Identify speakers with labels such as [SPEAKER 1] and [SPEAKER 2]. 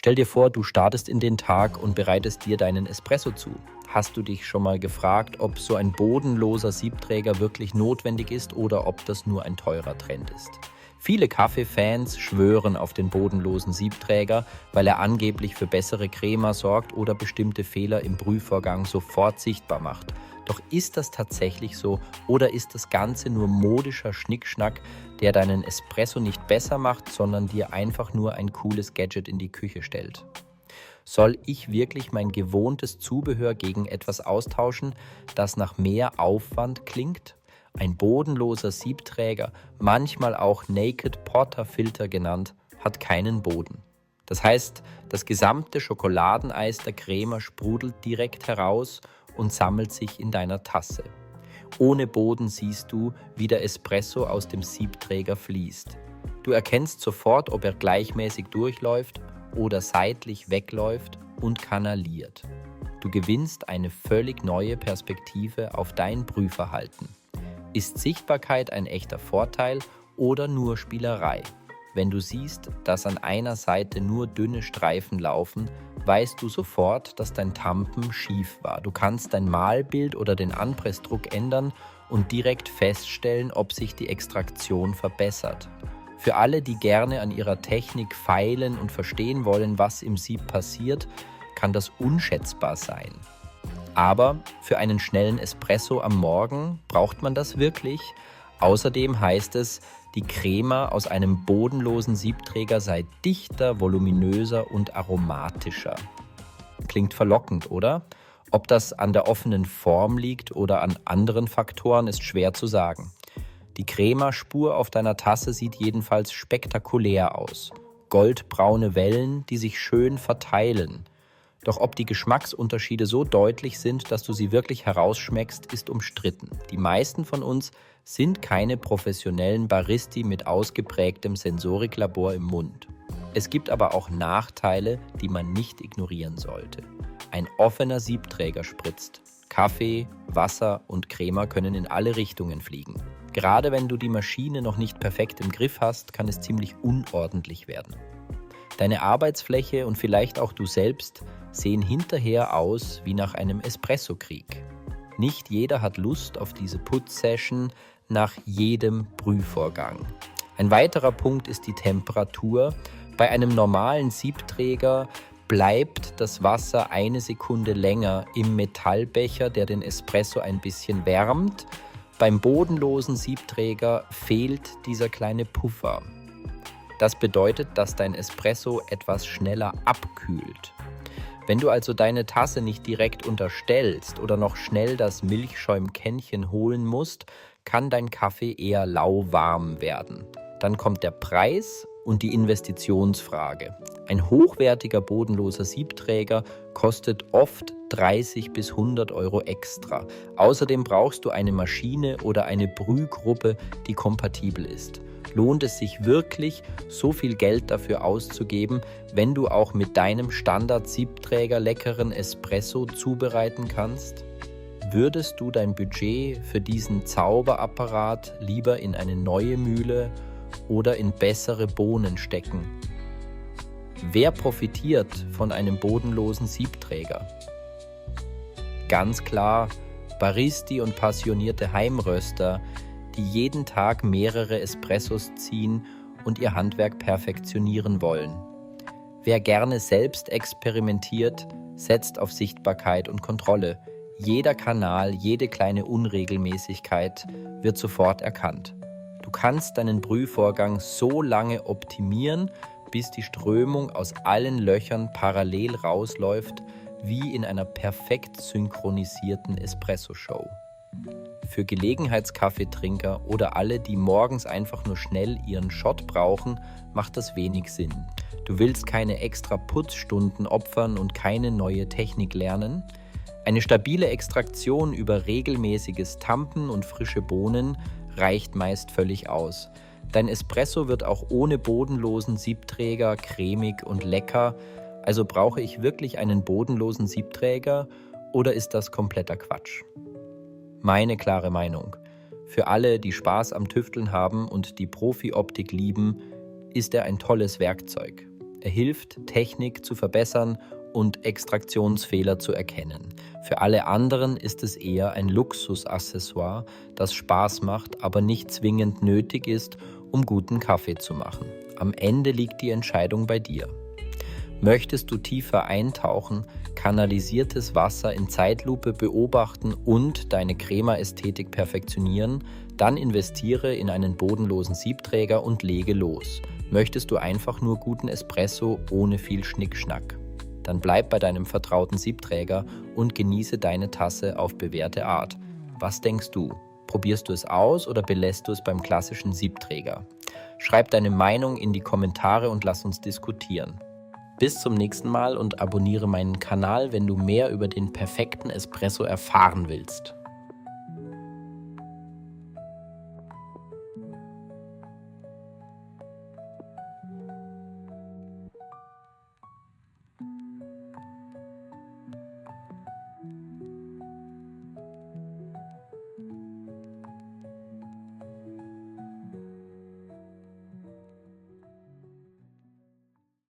[SPEAKER 1] Stell dir vor, du startest in den Tag und bereitest dir deinen Espresso zu. Hast du dich schon mal gefragt, ob so ein bodenloser Siebträger wirklich notwendig ist oder ob das nur ein teurer Trend ist? Viele Kaffeefans schwören auf den bodenlosen Siebträger, weil er angeblich für bessere Crema sorgt oder bestimmte Fehler im Brühvorgang sofort sichtbar macht. Doch ist das tatsächlich so oder ist das Ganze nur modischer Schnickschnack, der deinen Espresso nicht besser macht, sondern dir einfach nur ein cooles Gadget in die Küche stellt? Soll ich wirklich mein gewohntes Zubehör gegen etwas austauschen, das nach mehr Aufwand klingt? Ein bodenloser Siebträger, manchmal auch Naked Porter Filter genannt, hat keinen Boden. Das heißt, das gesamte Schokoladeneis der Crema sprudelt direkt heraus und sammelt sich in deiner Tasse. Ohne Boden siehst du, wie der Espresso aus dem Siebträger fließt. Du erkennst sofort, ob er gleichmäßig durchläuft oder seitlich wegläuft und kanaliert. Du gewinnst eine völlig neue Perspektive auf dein Brühverhalten. Ist Sichtbarkeit ein echter Vorteil oder nur Spielerei? Wenn du siehst, dass an einer Seite nur dünne Streifen laufen, weißt du sofort, dass dein Tampen schief war. Du kannst dein Malbild oder den Anpressdruck ändern und direkt feststellen, ob sich die Extraktion verbessert. Für alle, die gerne an ihrer Technik feilen und verstehen wollen, was im Sieb passiert, kann das unschätzbar sein. Aber für einen schnellen Espresso am Morgen braucht man das wirklich. Außerdem heißt es, die Crema aus einem bodenlosen Siebträger sei dichter, voluminöser und aromatischer. Klingt verlockend, oder? Ob das an der offenen Form liegt oder an anderen Faktoren, ist schwer zu sagen. Die Crema-Spur auf deiner Tasse sieht jedenfalls spektakulär aus. Goldbraune Wellen, die sich schön verteilen. Doch ob die Geschmacksunterschiede so deutlich sind, dass du sie wirklich herausschmeckst, ist umstritten. Die meisten von uns sind keine professionellen Baristi mit ausgeprägtem Sensoriklabor im Mund. Es gibt aber auch Nachteile, die man nicht ignorieren sollte. Ein offener Siebträger spritzt. Kaffee, Wasser und Crema können in alle Richtungen fliegen. Gerade wenn du die Maschine noch nicht perfekt im Griff hast, kann es ziemlich unordentlich werden. Deine Arbeitsfläche und vielleicht auch du selbst sehen hinterher aus wie nach einem Espresso-Krieg. Nicht jeder hat Lust auf diese Putzsession nach jedem Brühvorgang. Ein weiterer Punkt ist die Temperatur. Bei einem normalen Siebträger bleibt das Wasser eine Sekunde länger im Metallbecher, der den Espresso ein bisschen wärmt. Beim bodenlosen Siebträger fehlt dieser kleine Puffer. Das bedeutet, dass dein Espresso etwas schneller abkühlt. Wenn du also deine Tasse nicht direkt unterstellst oder noch schnell das Milchschäumkännchen holen musst, kann dein Kaffee eher lauwarm werden. Dann kommt der Preis und die Investitionsfrage. Ein hochwertiger bodenloser Siebträger kostet oft 30 bis 100 Euro extra. Außerdem brauchst du eine Maschine oder eine Brühgruppe, die kompatibel ist. Lohnt es sich wirklich, so viel Geld dafür auszugeben, wenn du auch mit deinem Standard-Siebträger leckeren Espresso zubereiten kannst? Würdest du dein Budget für diesen Zauberapparat lieber in eine neue Mühle oder in bessere Bohnen stecken? Wer profitiert von einem bodenlosen Siebträger? Ganz klar, Baristi und passionierte Heimröster, die jeden Tag mehrere Espressos ziehen und ihr Handwerk perfektionieren wollen. Wer gerne selbst experimentiert, setzt auf Sichtbarkeit und Kontrolle. Jeder Kanal, jede kleine Unregelmäßigkeit wird sofort erkannt. Du kannst deinen Brühvorgang so lange optimieren, bis die Strömung aus allen Löchern parallel rausläuft, wie in einer perfekt synchronisierten Espresso-Show. Für Gelegenheitskaffeetrinker oder alle, die morgens einfach nur schnell ihren Shot brauchen, macht das wenig Sinn. Du willst keine extra Putzstunden opfern und keine neue Technik lernen. Eine stabile Extraktion über regelmäßiges Tampen und frische Bohnen reicht meist völlig aus. Dein Espresso wird auch ohne bodenlosen Siebträger cremig und lecker. Also brauche ich wirklich einen bodenlosen Siebträger oder ist das kompletter Quatsch? Meine klare Meinung: Für alle, die Spaß am Tüfteln haben und die Profi-Optik lieben, ist er ein tolles Werkzeug. Er hilft, Technik zu verbessern und Extraktionsfehler zu erkennen. Für alle anderen ist es eher ein Luxusaccessoire, das Spaß macht, aber nicht zwingend nötig ist, um guten Kaffee zu machen. Am Ende liegt die Entscheidung bei dir. Möchtest du tiefer eintauchen, kanalisiertes Wasser in Zeitlupe beobachten und deine Crema-Ästhetik perfektionieren, dann investiere in einen bodenlosen Siebträger und lege los. Möchtest du einfach nur guten Espresso ohne viel Schnickschnack? Dann bleib bei deinem vertrauten Siebträger und genieße deine Tasse auf bewährte Art. Was denkst du? Probierst du es aus oder belässt du es beim klassischen Siebträger? Schreib deine Meinung in die Kommentare und lass uns diskutieren. Bis zum nächsten Mal und abonniere meinen Kanal, wenn du mehr über den perfekten Espresso erfahren willst.